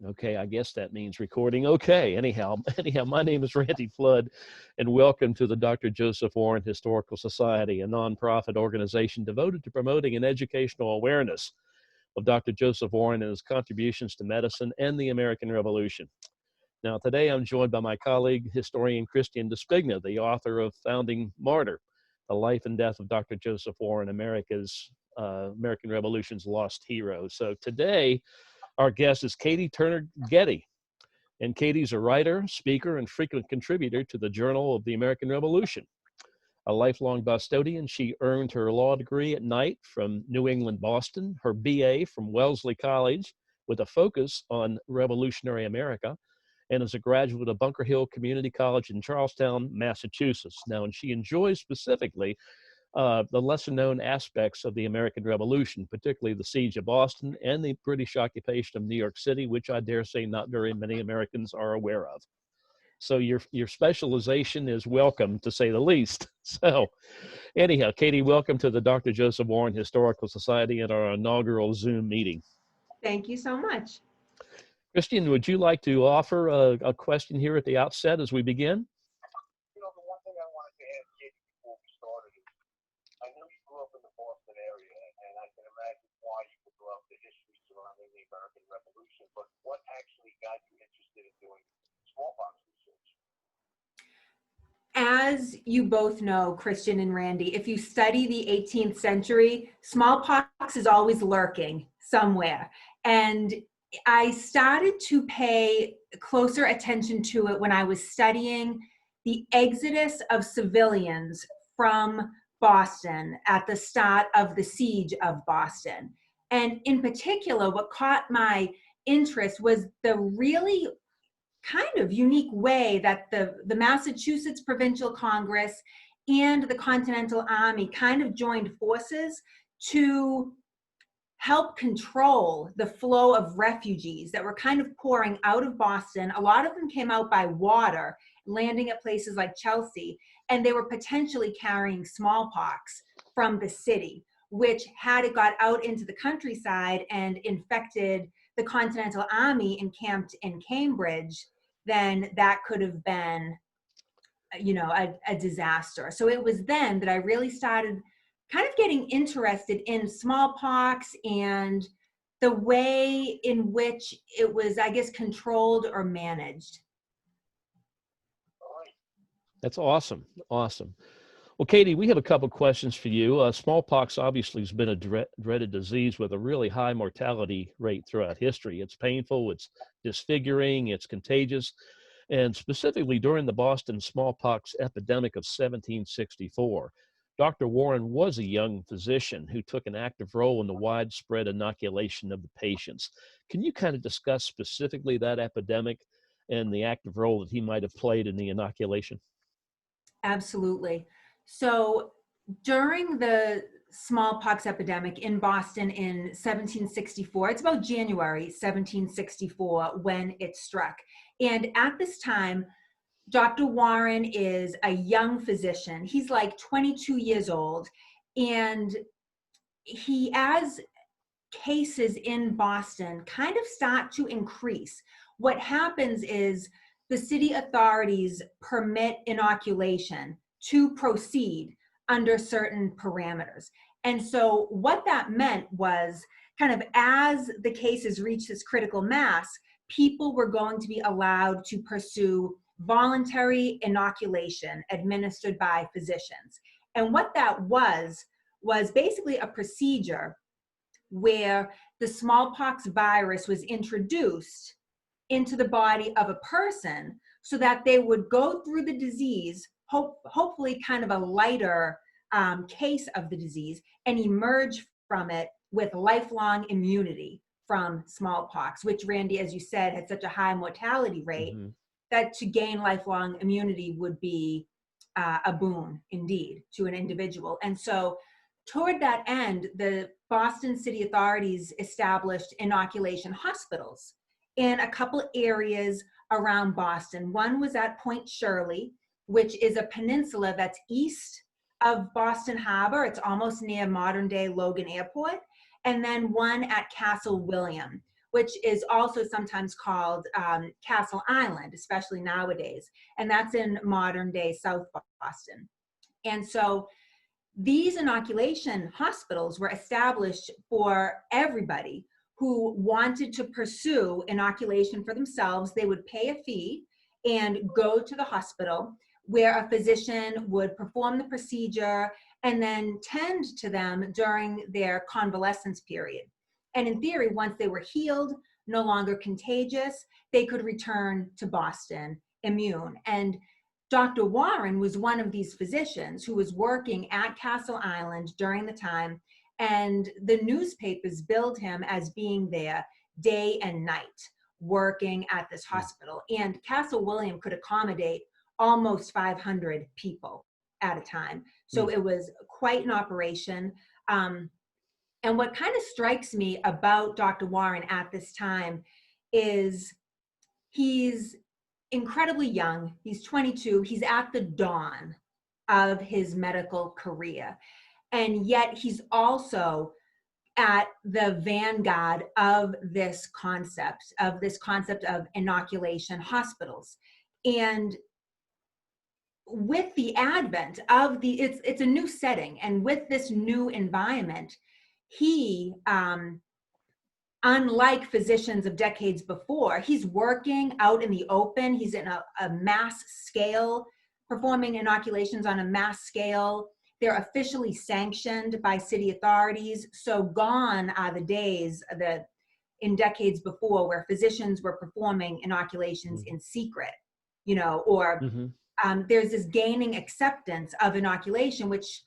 Okay, I guess that means recording. Okay, anyhow, my name is Randy Flood, and welcome to the Dr. Joseph Warren Historical Society, a nonprofit organization devoted to promoting an educational awareness of Dr. Joseph Warren and his contributions to medicine and the American Revolution. Now, today I'm joined by my colleague, historian Christian Despigna, the author of Founding Martyr, The Life and Death of Dr. Joseph Warren, American Revolution's Lost Hero. So today, our guest is Katie Getty. And Katie's a writer, speaker, and frequent contributor to the Journal of the American Revolution. A lifelong Bostonian, she earned her law degree at night from New England, Boston, her BA from Wellesley College with a focus on revolutionary America, and is a graduate of Bunker Hill Community College in Charlestown, Massachusetts. Now, and she enjoys specifically the lesser known aspects of the American Revolution, particularly the Siege of Boston and the British occupation of New York City, which I dare say not very many Americans are aware of. So your specialization is welcome, to say the least. So anyhow, Katie, welcome to the Dr. Joseph Warren Historical Society and our inaugural Zoom meeting. Thank you so much. Christian, would you like to offer a question here at the outset as we begin? You know, the one thing I wanted to ask Katie before we started is, I know you grew up in the Boston area, and I can imagine why you would love the history surrounding the American Revolution, but what actually got you interested in doing smallpox research? As you both know, Christian and Randy, if you study the 18th century, smallpox is always lurking somewhere. And I started to pay closer attention to it when I was studying the exodus of civilians from Boston at the start of the siege of Boston. And in particular, what caught my interest was the really kind of unique way that the Massachusetts Provincial Congress and the Continental Army kind of joined forces to help control the flow of refugees that were kind of pouring out of Boston. A lot of them came out by water, landing at places like Chelsea, and they were potentially carrying smallpox from the city, which, had it got out into the countryside and infected the Continental Army encamped in Cambridge, then that could have been, you know, a disaster. So it was then that I really started kind of getting interested in smallpox and the way in which it was, I guess, controlled or managed. That's awesome. Awesome. Well, Katie, we have a couple questions for you. Smallpox obviously has been a dreaded disease with a really high mortality rate throughout history. It's painful, it's disfiguring, it's contagious. And specifically during the Boston smallpox epidemic of 1764, Dr. Warren was a young physician who took an active role in the widespread inoculation of the patients. Can you kind of discuss specifically that epidemic and the active role that he might have played in the inoculation? Absolutely. So during the smallpox epidemic in Boston in 1764, it's about January 1764 when it struck. And at this time, Dr. Warren is a young physician. He's like 22 years old. And he, as cases in Boston kind of start to increase, what happens is the city authorities permit inoculation to proceed under certain parameters. And so what that meant was, kind of as the cases reached this critical mass, people were going to be allowed to pursue voluntary inoculation administered by physicians. And what that was basically a procedure where the smallpox virus was introduced into the body of a person so that they would go through the disease, hopefully kind of a lighter case of the disease, and emerge from it with lifelong immunity from smallpox, which, Randy, as you said, had such a high mortality rate. Mm-hmm. That to gain lifelong immunity would be a boon indeed to an individual. And so toward that end, the Boston city authorities established inoculation hospitals in a couple areas around Boston. One was at Point Shirley, which is a peninsula that's east of Boston Harbor. It's almost near modern day Logan Airport. And then one at Castle William, which is also sometimes called Castle Island, especially nowadays. And that's in modern day South Boston. And so these inoculation hospitals were established for everybody who wanted to pursue inoculation for themselves. They would pay a fee and go to the hospital where a physician would perform the procedure and then tend to them during their convalescence period. And in theory, once they were healed, no longer contagious, they could return to Boston immune. And Dr. Warren was one of these physicians who was working at Castle Island during the time, and the newspapers billed him as being there day and night, working at this hospital. And Castle William could accommodate almost 500 people at a time. So it was quite an operation. And what kind of strikes me about Dr. Warren at this time is he's incredibly young. He's 22. He's at the dawn of his medical career. And yet he's also at the vanguard of this concept of inoculation hospitals. And with the advent of it's a new setting, and with this new environment, he, unlike physicians of decades before, he's working out in the open. He's in a mass scale, performing inoculations on a mass scale. They're officially sanctioned by city authorities. So gone are the days that in decades before where physicians were performing inoculations in secret, or there's this gaining acceptance of inoculation, which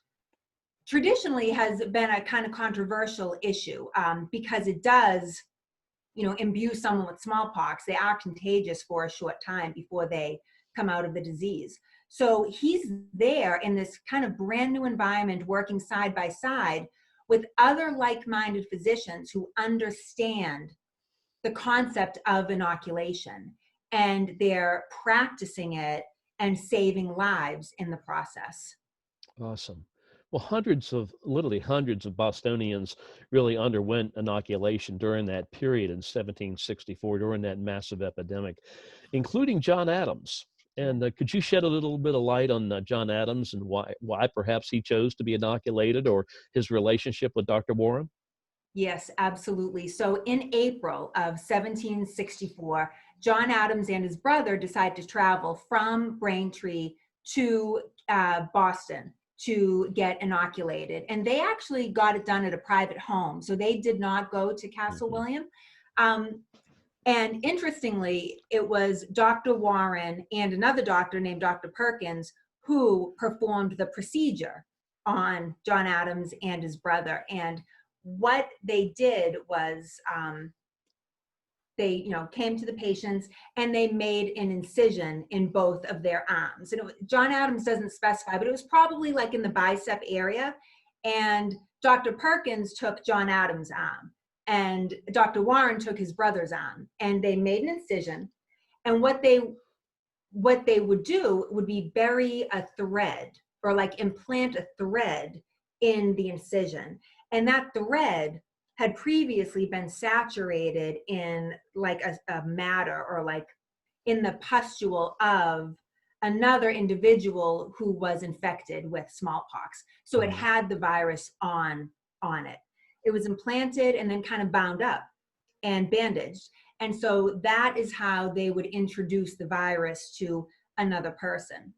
traditionally has been a kind of controversial issue, because it does, imbue someone with smallpox. They are contagious for a short time before they come out of the disease. So he's there in this kind of brand new environment, working side by side with other like-minded physicians who understand the concept of inoculation, and they're practicing it and saving lives in the process. Awesome. Well, literally hundreds of Bostonians really underwent inoculation during that period in 1764, during that massive epidemic, including John Adams. And could you shed a little bit of light on John Adams and why perhaps he chose to be inoculated, or his relationship with Dr. Warren? Yes, absolutely. So in April of 1764, John Adams and his brother decided to travel from Braintree to Boston to get inoculated. And they actually got it done at a private home. So they did not go to Castle William. And interestingly, it was Dr. Warren and another doctor named Dr. Perkins who performed the procedure on John Adams and his brother. And what they did was they came to the patients and they made an incision in both of their arms. And John Adams doesn't specify, but it was probably like in the bicep area. And Dr. Perkins took John Adams' arm, and Dr. Warren took his brother's arm, and they made an incision. And what they would do would be bury a thread, or like implant a thread in the incision. And that thread had previously been saturated in like a matter, or like in the pustule of another individual who was infected with smallpox. So it had the virus on it. It was implanted and then kind of bound up and bandaged. And so that is how they would introduce the virus to another person.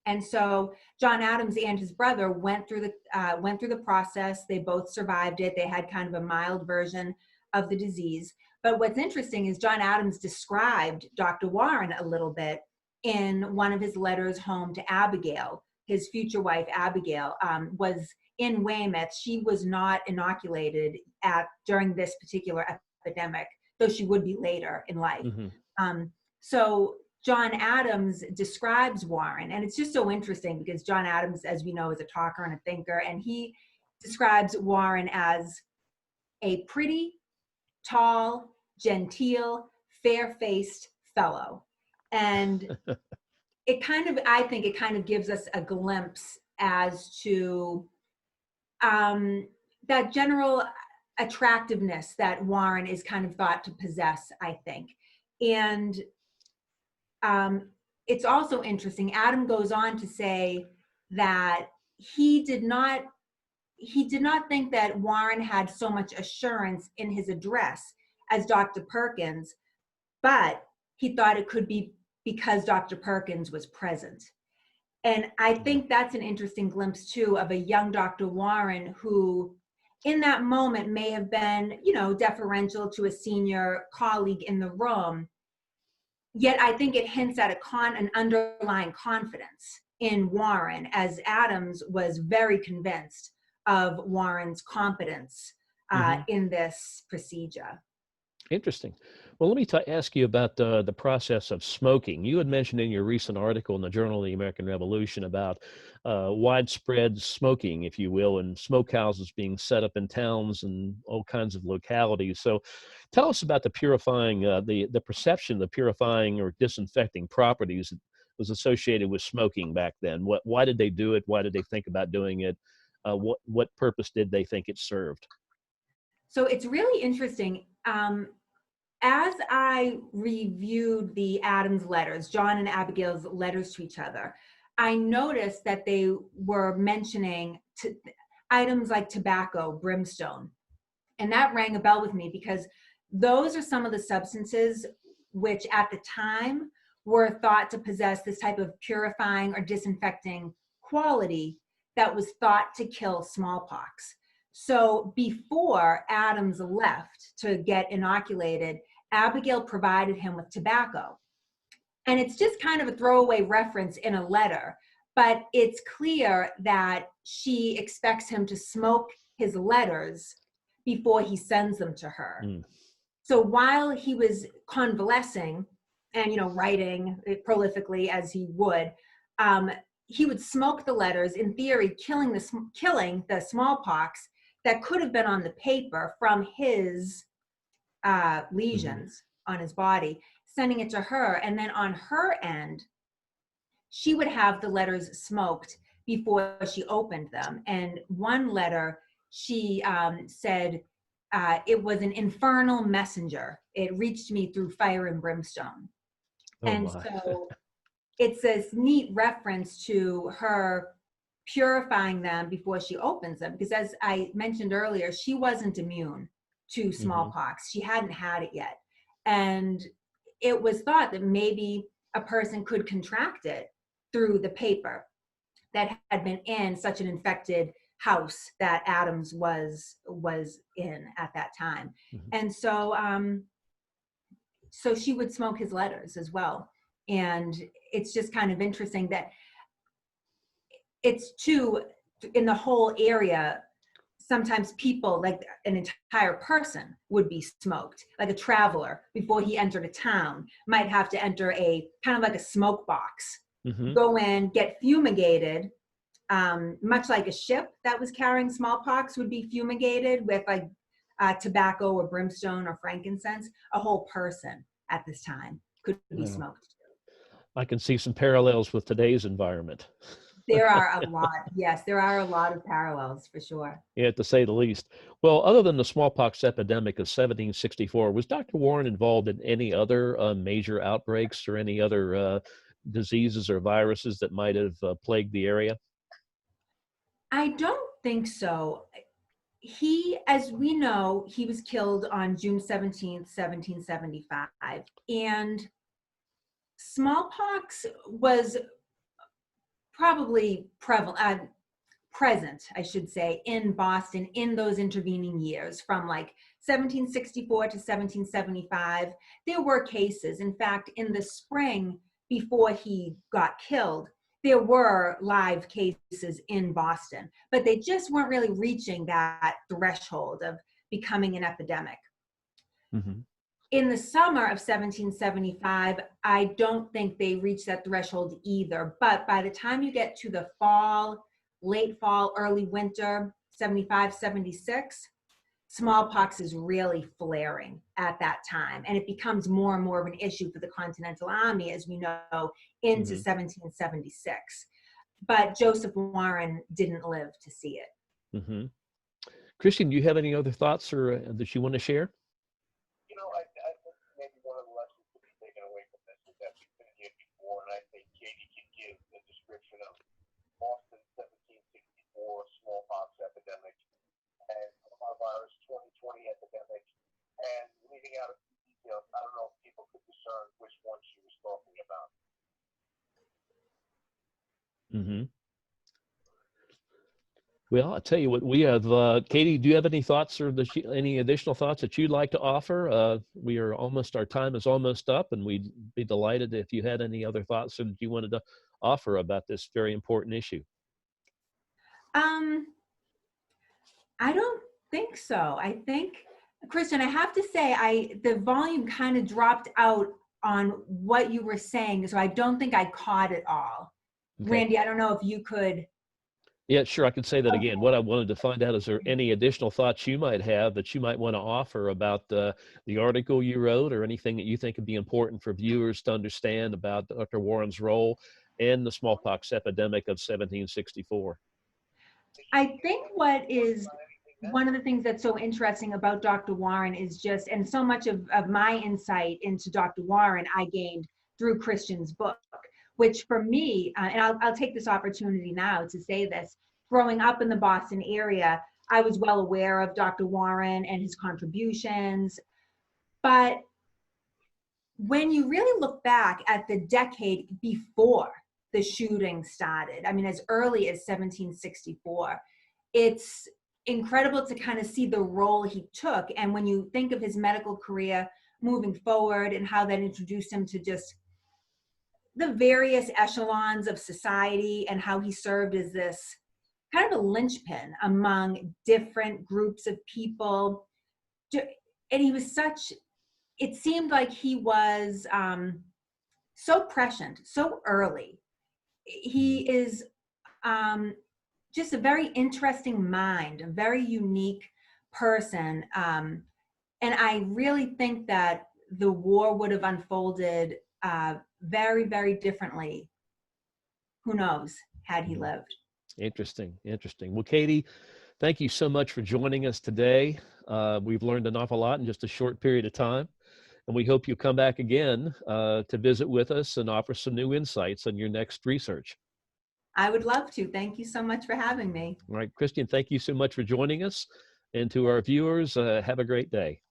And so John Adams and his brother went through the process. They both survived it. They had kind of a mild version of the disease. But what's interesting is John Adams described Dr. Warren a little bit in one of his letters home to Abigail. His future wife, Abigail, was in Weymouth. She was not inoculated during this particular epidemic, though she would be later in life. So John Adams describes Warren, and it's just so interesting because John Adams, as we know, is a talker and a thinker, and he describes Warren as a pretty, tall, genteel, fair-faced fellow. And I think it kind of gives us a glimpse as to that general attractiveness that Warren is kind of thought to possess, I think. And it's also interesting. Adam goes on to say that he did not think that Warren had so much assurance in his address as Dr. Perkins, but he thought it could be because Dr. Perkins was present. And I think that's an interesting glimpse too of a young Dr. Warren who in that moment may have been, deferential to a senior colleague in the room. Yet I think it hints at an underlying confidence in Warren, as Adams was very convinced of Warren's competence in this procedure. Interesting. Well, let me ask you about the process of smoking. You had mentioned in your recent article in the Journal of the American Revolution about widespread smoking, if you will, and smokehouses being set up in towns and all kinds of localities. So tell us about the purifying, the perception, the purifying or disinfecting properties that was associated with smoking back then. Why did they do it? Why did they think about doing it? What purpose did they think it served? So it's really interesting. As I reviewed the Adams letters, John and Abigail's letters to each other, I noticed that they were mentioning items like tobacco, brimstone. And that rang a bell with me because those are some of the substances which at the time were thought to possess this type of purifying or disinfecting quality that was thought to kill smallpox. So before Adams left to get inoculated, Abigail provided him with tobacco. And it's just kind of a throwaway reference in a letter, but it's clear that she expects him to smoke his letters before he sends them to her. So while he was convalescing and writing prolifically as he would smoke the letters, in theory killing the smallpox that could have been on the paper from his lesions on his body, sending it to her. And then on her end, she would have the letters smoked before she opened them. And one letter, she said, it was an infernal messenger. It reached me through fire and brimstone. So it's this neat reference to her purifying them before she opens them. Because as I mentioned earlier, she wasn't immune to smallpox. She hadn't had it yet. And it was thought that maybe a person could contract it through the paper that had been in such an infected house that Adams was in at that time. And so so she would smoke his letters as well. And it's just kind of interesting that it's too, in the whole area, sometimes people, like an entire person, would be smoked. Like a traveler, before he entered a town, might have to enter a kind of like a smoke box, go in, get fumigated, much like a ship that was carrying smallpox would be fumigated with like tobacco or brimstone or frankincense. A whole person at this time could be smoked. I can see some parallels with today's environment. There are a lot. Yes, there are a lot of parallels for sure. Yeah, to say the least. Well, other than the smallpox epidemic of 1764, was Dr. Warren involved in any other major outbreaks or any other diseases or viruses that might have plagued the area? I don't think so. He, as we know, he was killed on June 17th, 1775. And smallpox was probably present, I should say, in Boston in those intervening years from like 1764 to 1775. There were cases. In fact, in the spring before he got killed, there were live cases in Boston, but they just weren't really reaching that threshold of becoming an epidemic. In the summer of 1775, I don't think they reached that threshold either. But by the time you get to the fall, late fall, early winter, 75, 76, smallpox is really flaring at that time. And it becomes more and more of an issue for the Continental Army, as we know, into 1776. But Joseph Warren didn't live to see it. Christian, do you have any other thoughts or that you want to share? I think maybe one of the lessons to be taken away from this is that we've been here before, and I think Katie can give a description of Boston 1764 smallpox epidemic and coronavirus 2020 epidemic, and leaving out a few details. I don't know if people could discern which one she was talking about. Mm-hmm. Well, I'll tell you what, we have, Katie, do you have any thoughts or any additional thoughts that you'd like to offer? Our time is almost up, and we'd be delighted if you had any other thoughts that you wanted to offer about this very important issue. I don't think so. I think, Christian, I have to say, the volume kind of dropped out on what you were saying, so I don't think I caught it all. Okay. Randy, I don't know if you could. Yeah, sure. I could say that again. What I wanted to find out is there any additional thoughts you might have that you might want to offer about the article you wrote, or anything that you think would be important for viewers to understand about Dr. Warren's role in the smallpox epidemic of 1764. I think what is one of the things that's so interesting about Dr. Warren is just, and so much of my insight into Dr. Warren I gained through Christian's book, which for me, and I'll take this opportunity now to say this, growing up in the Boston area, I was well aware of Dr. Warren and his contributions. But when you really look back at the decade before the shooting started, I mean, as early as 1764, it's incredible to kind of see the role he took. And when you think of his medical career moving forward and how that introduced him to just the various echelons of society, and how he served as this kind of a linchpin among different groups of people. And he was it seemed like he was so prescient, so early. He is just a very interesting mind, a very unique person. And I really think that the war would have unfolded very, very differently. Who knows, had he lived. Interesting. Well, Katie, thank you so much for joining us today. We've learned an awful lot in just a short period of time, and we hope you come back again to visit with us and offer some new insights on your next research. I would love to. Thank you so much for having me. All right, Christian, thank you so much for joining us. And to our viewers, have a great day.